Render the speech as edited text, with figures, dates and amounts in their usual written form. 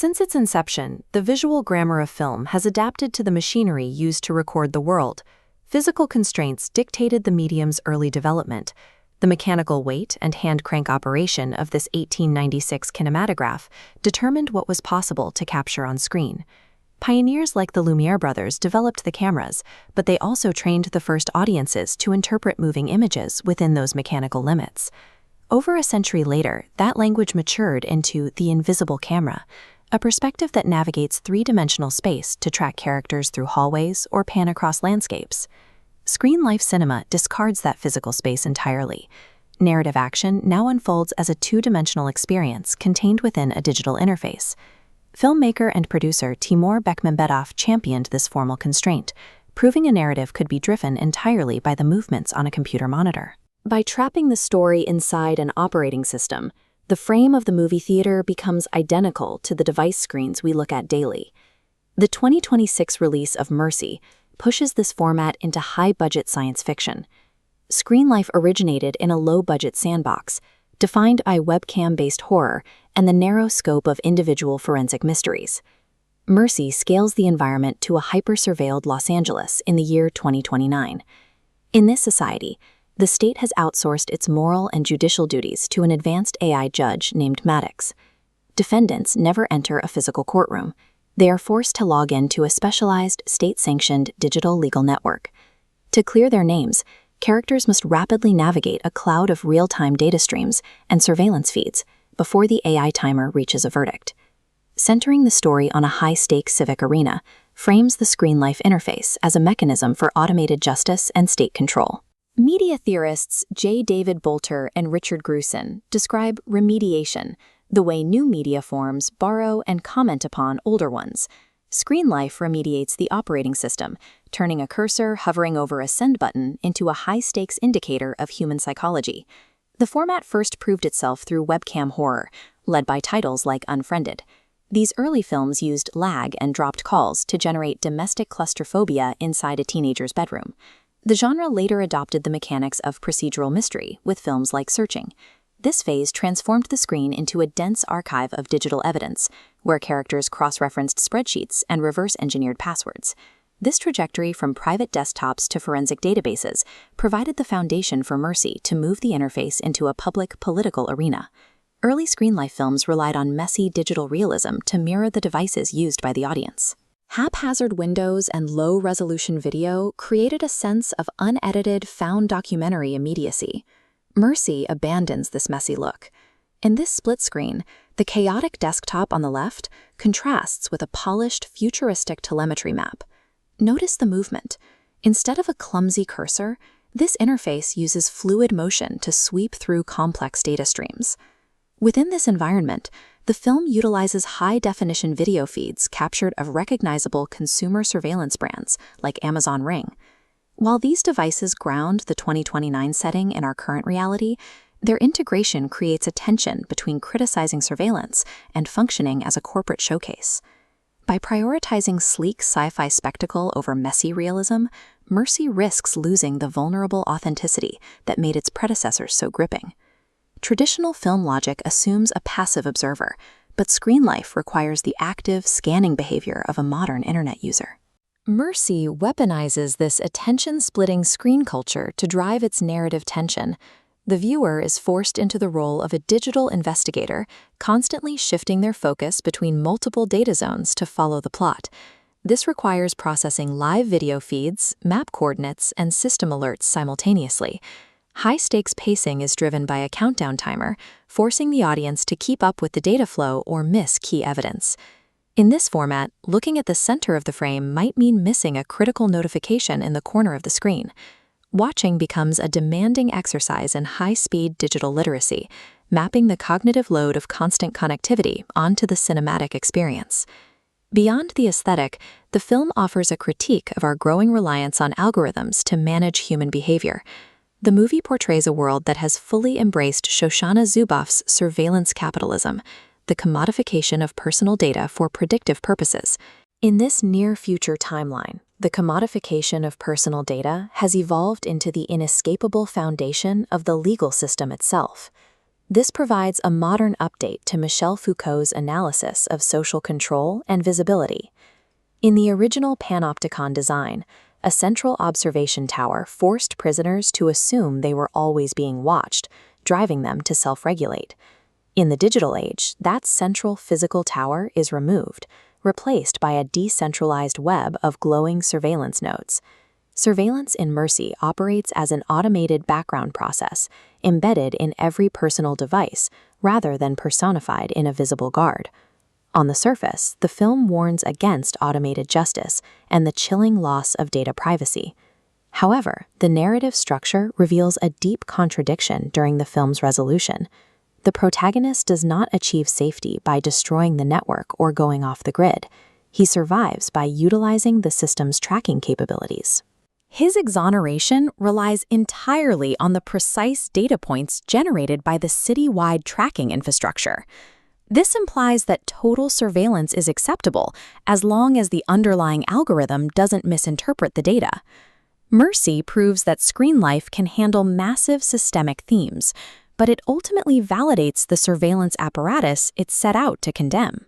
Since its inception, the visual grammar of film has adapted to the machinery used to record the world. Physical constraints dictated the medium's early development. The mechanical weight and hand crank operation of this 1896 kinematograph determined what was possible to capture on screen. Pioneers like the Lumiere brothers developed the cameras, but they also trained the first audiences to interpret moving images within those mechanical limits. Over a century later, that language matured into the invisible camera, a perspective that navigates three-dimensional space to track characters through hallways or pan across landscapes. Screenlife cinema discards that physical space entirely. Narrative action now unfolds as a two-dimensional experience contained within a digital interface. Filmmaker and producer Timur Bekmambetov championed this formal constraint, proving a narrative could be driven entirely by the movements on a computer monitor. By trapping the story inside an operating system, the frame of the movie theater becomes identical to the device screens we look at daily. The 2026 release of Mercy pushes this format into high-budget science fiction. Screenlife originated in a low-budget sandbox, defined by webcam-based horror and the narrow scope of individual forensic mysteries. Mercy scales the environment to a hyper-surveilled Los Angeles in the year 2029. In this society, the state has outsourced its moral and judicial duties to an advanced AI judge named Maddox. Defendants never enter a physical courtroom. They are forced to log into a specialized, state-sanctioned digital legal network. To clear their names, characters must rapidly navigate a cloud of real-time data streams and surveillance feeds before the AI timer reaches a verdict. Centering the story on a high-stakes civic arena frames the Screenlife interface as a mechanism for automated justice and state control. Media theorists J. David Bolter and Richard Grusin describe remediation, the way new media forms borrow and comment upon older ones. Screenlife remediates the operating system, turning a cursor hovering over a send button into a high-stakes indicator of human psychology. The format first proved itself through webcam horror, led by titles like Unfriended. These early films used lag and dropped calls to generate domestic claustrophobia inside a teenager's bedroom. The genre later adopted the mechanics of procedural mystery with films like Searching. This phase transformed the screen into a dense archive of digital evidence, where characters cross-referenced spreadsheets and reverse-engineered passwords. This trajectory from private desktops to forensic databases provided the foundation for Mercy to move the interface into a public political arena. Early Screenlife films relied on messy digital realism to mirror the devices used by the audience. Haphazard windows and low-resolution video created a sense of unedited, found documentary immediacy. Mercy abandons this messy look. In this split screen, the chaotic desktop on the left contrasts with a polished, futuristic telemetry map. Notice the movement. Instead of a clumsy cursor, this interface uses fluid motion to sweep through complex data streams. Within this environment, the film utilizes high-definition video feeds captured of recognizable consumer surveillance brands like Amazon Ring. While these devices ground the 2029 setting in our current reality, their integration creates a tension between criticizing surveillance and functioning as a corporate showcase. By prioritizing sleek sci-fi spectacle over messy realism, Mercy risks losing the vulnerable authenticity that made its predecessors so gripping. Traditional film logic assumes a passive observer, but Screenlife requires the active, scanning behavior of a modern internet user. Mercy weaponizes this attention-splitting screen culture to drive its narrative tension. The viewer is forced into the role of a digital investigator, constantly shifting their focus between multiple data zones to follow the plot. This requires processing live video feeds, map coordinates, and system alerts simultaneously. High-stakes pacing is driven by a countdown timer, forcing the audience to keep up with the data flow or miss key evidence. In this format, looking at the center of the frame might mean missing a critical notification in the corner of the screen. Watching becomes a demanding exercise in high-speed digital literacy, mapping the cognitive load of constant connectivity onto the cinematic experience. Beyond the aesthetic, the film offers a critique of our growing reliance on algorithms to manage human behavior. The movie portrays a world that has fully embraced Shoshana Zuboff's surveillance capitalism, the commodification of personal data for predictive purposes. In this near-future timeline, the commodification of personal data has evolved into the inescapable foundation of the legal system itself. This provides a modern update to Michel Foucault's analysis of social control and visibility. In the original Panopticon design, a central observation tower forced prisoners to assume they were always being watched, driving them to self-regulate. In the digital age, that central physical tower is removed, replaced by a decentralized web of glowing surveillance nodes. Surveillance in Mercy operates as an automated background process, embedded in every personal device, rather than personified in a visible guard. On the surface, the film warns against automated justice and the chilling loss of data privacy. However, the narrative structure reveals a deep contradiction during the film's resolution. The protagonist does not achieve safety by destroying the network or going off the grid. He survives by utilizing the system's tracking capabilities. His exoneration relies entirely on the precise data points generated by the city-wide tracking infrastructure. This implies that total surveillance is acceptable as long as the underlying algorithm doesn't misinterpret the data. Mercy proves that Screenlife can handle massive systemic themes, but it ultimately validates the surveillance apparatus it set out to condemn.